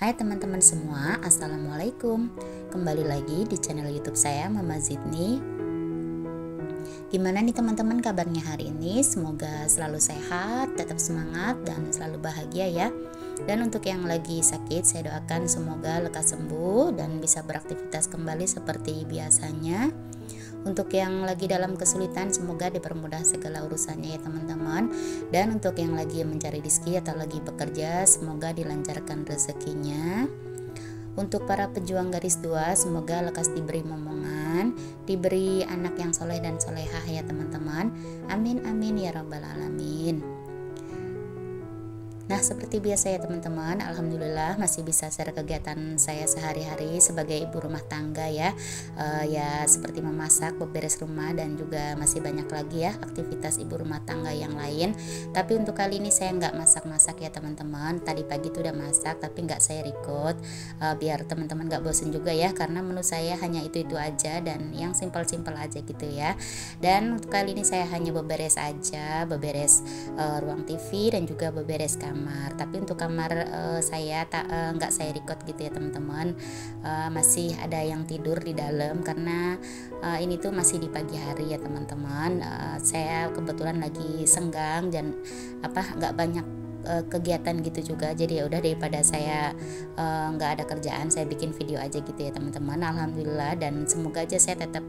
Hai teman-teman semua, Assalamualaikum. Kembali lagi di channel YouTube saya, Mama Zidni. Gimana nih teman-teman kabarnya hari ini? Semoga selalu sehat, tetap semangat, dan selalu bahagia ya. Dan untuk yang lagi sakit, saya doakan semoga lekas sembuh dan bisa beraktivitas kembali seperti biasanya. Untuk yang lagi dalam kesulitan, semoga dipermudah segala urusannya ya teman-teman. Dan untuk yang lagi mencari rezeki atau lagi bekerja, semoga dilancarkan rezekinya. Untuk para pejuang garis 2, semoga lekas diberi momongan, diberi anak yang soleh dan solehah ya teman-teman. Amin amin ya rabbal alamin. Nah, seperti biasa ya teman-teman, alhamdulillah masih bisa share kegiatan saya sehari-hari sebagai ibu rumah tangga ya. Ya seperti memasak, beberes rumah, dan juga masih banyak lagi ya aktivitas ibu rumah tangga yang lain. Tapi untuk kali ini saya nggak masak-masak ya teman-teman. Tadi pagi tuh udah masak tapi nggak saya record, biar teman-teman nggak bosen juga ya, karena menu saya hanya itu-itu aja dan yang simpel-simpel aja gitu ya. Dan untuk kali ini saya hanya beberes aja, beberes ruang TV dan juga beberes kamar. Tapi untuk kamar saya nggak saya record gitu ya teman-teman. Masih ada yang tidur di dalam karena ini tuh masih di pagi hari ya teman-teman. Saya kebetulan lagi senggang dan nggak banyak kegiatan gitu juga, jadi ya udah daripada saya nggak ada kerjaan, saya bikin video aja gitu ya teman-teman. Alhamdulillah, dan semoga aja saya tetap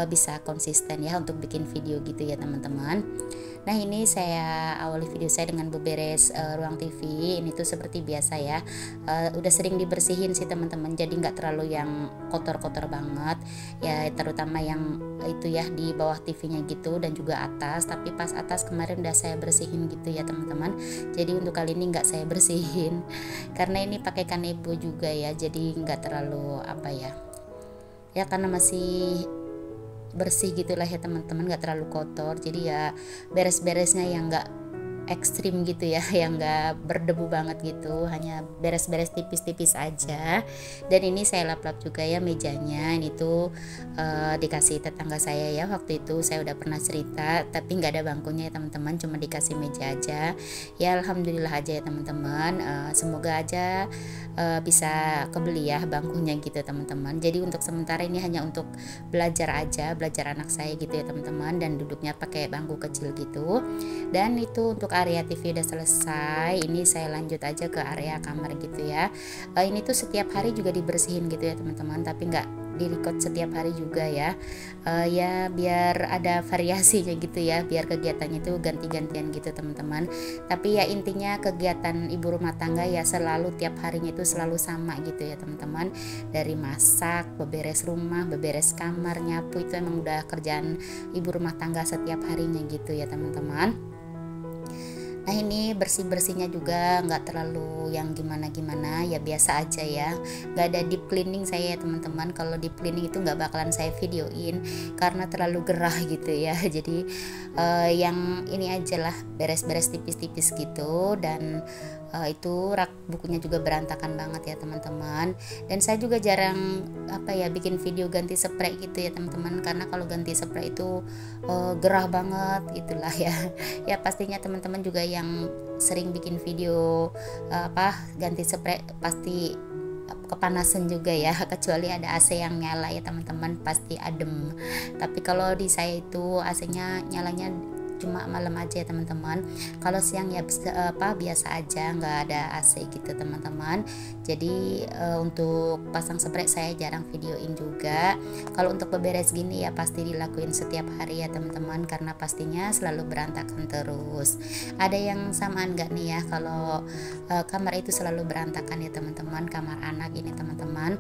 bisa konsisten ya untuk bikin video gitu ya teman-teman. Nah, ini saya awali video saya dengan beberes ruang TV. Ini tuh seperti biasa ya, udah sering dibersihin sih teman-teman, jadi nggak terlalu yang kotor-kotor banget ya, terutama yang itu ya di bawah TV-nya gitu dan juga atas. Tapi pas atas kemarin udah saya bersihin gitu ya teman-teman. Jadi untuk kali ini nggak saya bersihin karena ini pakai kanebo juga ya, jadi nggak terlalu ya karena masih bersih gitulah ya teman-teman, nggak terlalu kotor. Jadi ya beres-beresnya yang nggak ekstrim gitu ya, yang nggak berdebu banget gitu, hanya beres-beres tipis-tipis aja. Dan ini saya lap-lap juga ya mejanya. Ini tuh dikasih tetangga saya ya, waktu itu saya udah pernah cerita, tapi nggak ada bangkunya ya teman-teman, cuma dikasih meja aja ya. Alhamdulillah aja ya teman-teman. Semoga aja bisa kebeli ya bangkunya gitu teman-teman. Jadi untuk sementara ini hanya untuk belajar aja, belajar anak saya gitu ya teman-teman, dan duduknya pakai bangku kecil gitu. Dan itu untuk area TV udah selesai. Ini saya lanjut aja ke area kamar gitu ya. Ini tuh setiap hari juga dibersihin gitu ya teman-teman, tapi nggak direcord setiap hari juga ya. Ya biar ada variasinya gitu ya, biar kegiatannya itu ganti-gantian gitu teman-teman. Tapi ya intinya kegiatan ibu rumah tangga ya selalu tiap harinya itu selalu sama gitu ya teman-teman. Dari masak, beberes rumah, beberes kamar, nyapu, itu emang udah kerjaan ibu rumah tangga setiap harinya gitu ya teman-teman. Nah, ini bersih-bersihnya juga nggak terlalu yang gimana-gimana ya, biasa aja ya, nggak ada deep cleaning saya ya teman-teman. Kalau deep cleaning itu nggak bakalan saya videoin karena terlalu gerah gitu ya. Jadi yang ini aja lah, beres-beres tipis-tipis gitu. Dan itu rak bukunya juga berantakan banget ya teman-teman. Dan saya juga jarang bikin video ganti spray gitu ya teman-teman, karena kalau ganti spray itu gerah banget itulah ya. Ya pastinya teman-teman juga yang sering bikin video ganti spray pasti kepanasan juga ya, kecuali ada AC yang nyala ya teman-teman, pasti adem. Tapi kalau di saya itu AC-nya nyalanya cuma malam aja ya teman-teman. Kalau siang ya biasa aja, nggak ada AC gitu teman-teman. Jadi untuk pasang spray saya jarang videoin juga. Kalau untuk beberes gini ya pasti dilakuin setiap hari ya teman-teman, karena pastinya selalu berantakan terus. Ada yang samaan nggak nih ya kalau kamar itu selalu berantakan ya teman-teman, kamar anak ini teman-teman.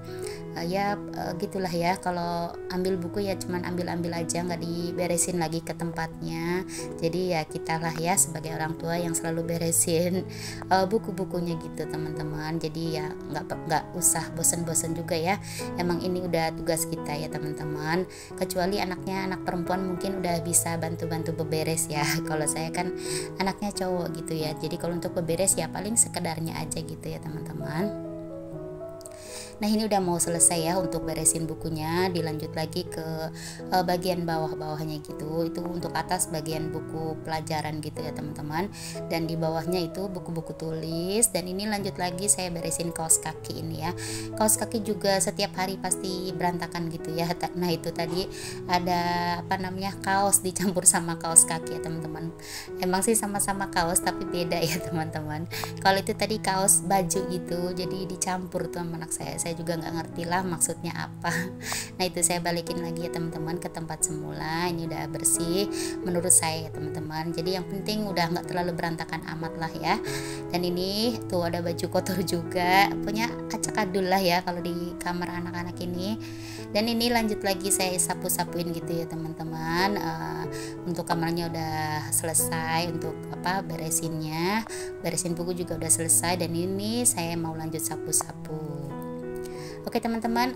Gitulah ya, kalau ambil buku ya cuman ambil aja, nggak diberesin lagi ke tempatnya. Jadi ya kita lah ya sebagai orang tua yang selalu beresin buku-bukunya gitu teman-teman. Jadi ya nggak usah bosen-bosen juga ya, emang ini udah tugas kita ya teman-teman. Kecuali anaknya anak perempuan mungkin udah bisa bantu-bantu beberes ya. Kalau saya kan anaknya cowok gitu ya, jadi kalau untuk beberes ya paling sekedarnya aja gitu ya teman-teman. Nah ini udah mau selesai ya untuk beresin bukunya, dilanjut lagi ke bagian bawah-bawahnya gitu. Itu untuk atas bagian buku pelajaran gitu ya teman-teman, dan di bawahnya itu buku-buku tulis. Dan ini lanjut lagi saya beresin kaos kaki ini ya. Kaos kaki juga setiap hari pasti berantakan gitu ya. Nah itu tadi ada kaos dicampur sama kaos kaki ya teman-teman. Emang sih sama-sama kaos tapi beda ya teman-teman. Kalau itu tadi kaos baju gitu, jadi dicampur tuh sama anak saya juga nggak ngerti lah maksudnya apa. Nah itu saya balikin lagi ya teman-teman ke tempat semula. Ini udah bersih menurut saya ya teman-teman. Jadi yang penting udah nggak terlalu berantakan amat lah ya. Dan ini tuh ada baju kotor juga, punya acak adul lah ya kalau di kamar anak-anak ini. Dan ini lanjut lagi saya sapu-sapuin gitu ya teman-teman. Untuk kamarnya udah selesai, untuk beresin buku juga udah selesai, dan ini saya mau lanjut sapu-sapu. Oke teman-teman,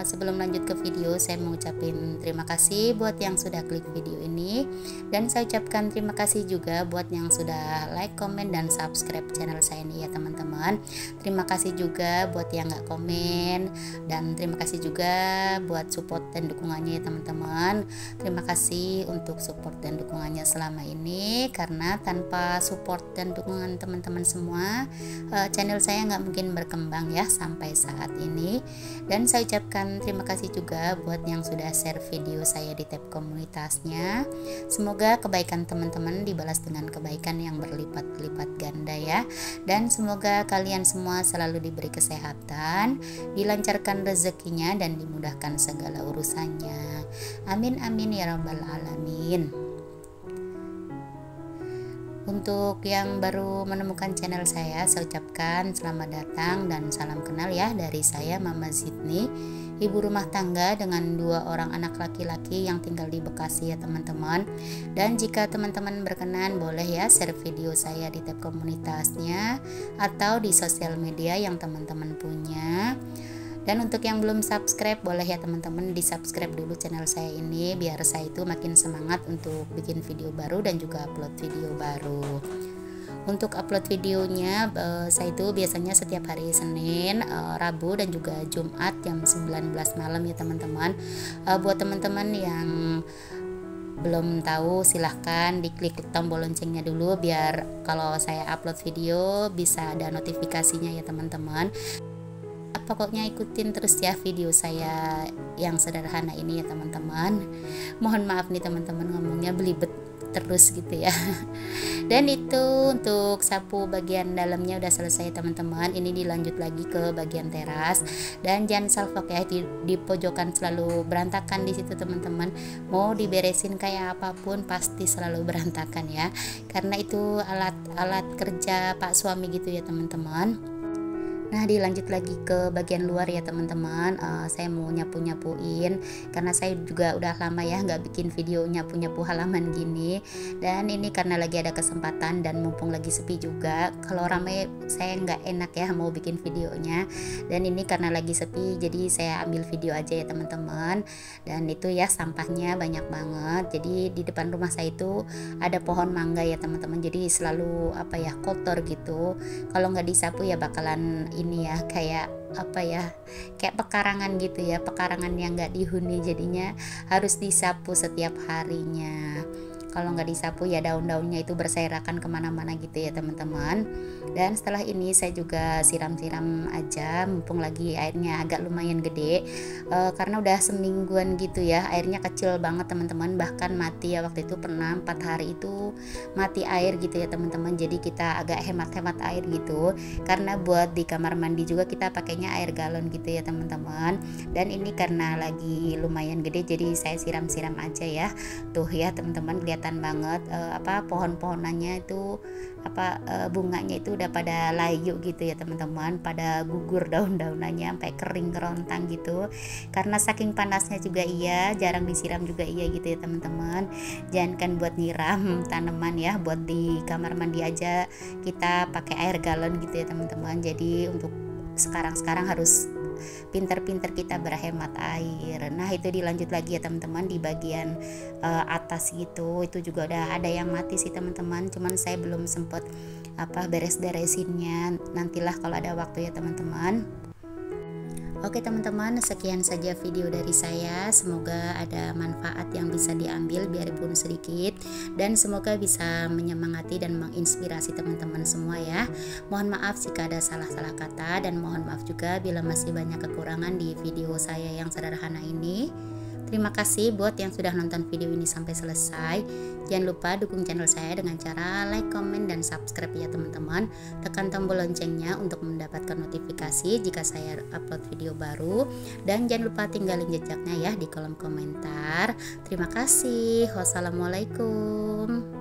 sebelum lanjut ke video, saya mau ucapin terima kasih buat yang sudah klik video ini, dan saya ucapkan terima kasih juga buat yang sudah like, komen, dan subscribe channel saya ini ya teman-teman. Terima kasih juga buat yang nggak komen, dan terima kasih juga buat support dan dukungannya ya teman-teman. Terima kasih untuk support dan dukungannya selama ini, karena tanpa support dan dukungan teman-teman semua, channel saya nggak mungkin berkembang ya sampai saat ini. Dan saya ucapkan terima kasih juga buat yang sudah share video saya di tab komunitasnya. Semoga kebaikan teman-teman dibalas dengan kebaikan yang berlipat-lipat ganda ya. Dan semoga kalian semua selalu diberi kesehatan, dilancarkan rezekinya, dan dimudahkan segala urusannya. Amin amin ya rabbal alamin. Untuk yang baru menemukan channel saya ucapkan selamat datang dan salam kenal ya dari saya Mama Zidni, ibu rumah tangga dengan 2 orang anak laki-laki yang tinggal di Bekasi ya teman-teman. Dan jika teman-teman berkenan, boleh ya share video saya di tab komunitasnya atau di sosial media yang teman-teman punya. Dan untuk yang belum subscribe, boleh ya teman-teman di subscribe dulu channel saya ini, biar saya itu makin semangat untuk bikin video baru dan juga upload video baru. Untuk upload videonya, saya itu biasanya setiap hari Senin, Rabu, dan juga Jumat jam 19 malam ya teman-teman. Buat teman-teman yang belum tahu, silahkan diklik tombol loncengnya dulu, biar kalau saya upload video bisa ada notifikasinya ya teman-teman. Pokoknya ikutin terus ya video saya yang sederhana ini ya teman-teman. Mohon maaf nih teman-teman, ngomongnya belibet terus gitu ya. Dan itu untuk sapu bagian dalamnya udah selesai teman-teman. Ini dilanjut lagi ke bagian teras, dan jangan salfok ya, di pojokan selalu berantakan di situ teman-teman. Mau diberesin kayak apapun pasti selalu berantakan ya, karena itu alat kerja Pak suami gitu ya teman-teman. Nah dilanjut lagi ke bagian luar ya teman-teman. Saya mau nyapu-nyapuin karena saya juga udah lama ya nggak bikin video nyapu-nyapu halaman gini. Dan ini karena lagi ada kesempatan dan mumpung lagi sepi juga. Kalau ramai saya nggak enak ya mau bikin videonya. Dan ini karena lagi sepi, jadi saya ambil video aja ya teman-teman. Dan itu ya sampahnya banyak banget. Jadi di depan rumah saya itu ada pohon mangga ya teman-teman. Jadi selalu kotor gitu. Kalau nggak disapu ya bakalan ini ya kayak pekarangan gitu ya, pekarangan yang nggak dihuni, jadinya harus disapu setiap harinya. Kalau nggak disapu ya daun-daunnya itu berserakan kemana-mana gitu ya teman-teman. Dan setelah ini saya juga siram-siram aja, mumpung lagi airnya agak lumayan gede, karena udah semingguan gitu ya, airnya kecil banget teman-teman, bahkan mati ya, waktu itu pernah 4 hari itu mati air gitu ya teman-teman. Jadi kita agak hemat-hemat air gitu, karena buat di kamar mandi juga kita pakainya air galon gitu ya teman-teman. Dan ini karena lagi lumayan gede, jadi saya siram-siram aja ya. Tuh ya teman-teman, kelihatan banget pohon-pohonannya itu bunganya itu udah pada layu gitu ya teman-teman, pada gugur daun-daunannya sampai kering kerontang gitu, karena saking panasnya juga iya, jarang disiram juga iya gitu ya teman-teman. Jangankan buat nyiram tanaman ya, buat di kamar mandi aja kita pakai air galon gitu ya teman-teman. Jadi untuk sekarang harus pinter-pinter kita berhemat air. Nah itu dilanjut lagi ya teman-teman di bagian atas gitu, itu juga udah ada yang mati sih teman-teman, cuman saya belum sempet beres-beresinnya, nantilah kalau ada waktu ya teman-teman. Oke teman-teman, sekian saja video dari saya. Semoga ada manfaat yang bisa diambil biarpun sedikit, dan semoga bisa menyemangati dan menginspirasi teman-teman semua ya. Mohon maaf jika ada salah-salah kata, dan mohon maaf juga bila masih banyak kekurangan di video saya yang sederhana ini. Terima kasih buat yang sudah nonton video ini sampai selesai. Jangan lupa dukung channel saya dengan cara like, komen, dan subscribe ya teman-teman. Tekan tombol loncengnya untuk mendapatkan notifikasi jika saya upload video baru. Dan jangan lupa tinggalin jejaknya ya di kolom komentar. Terima kasih. Wassalamualaikum.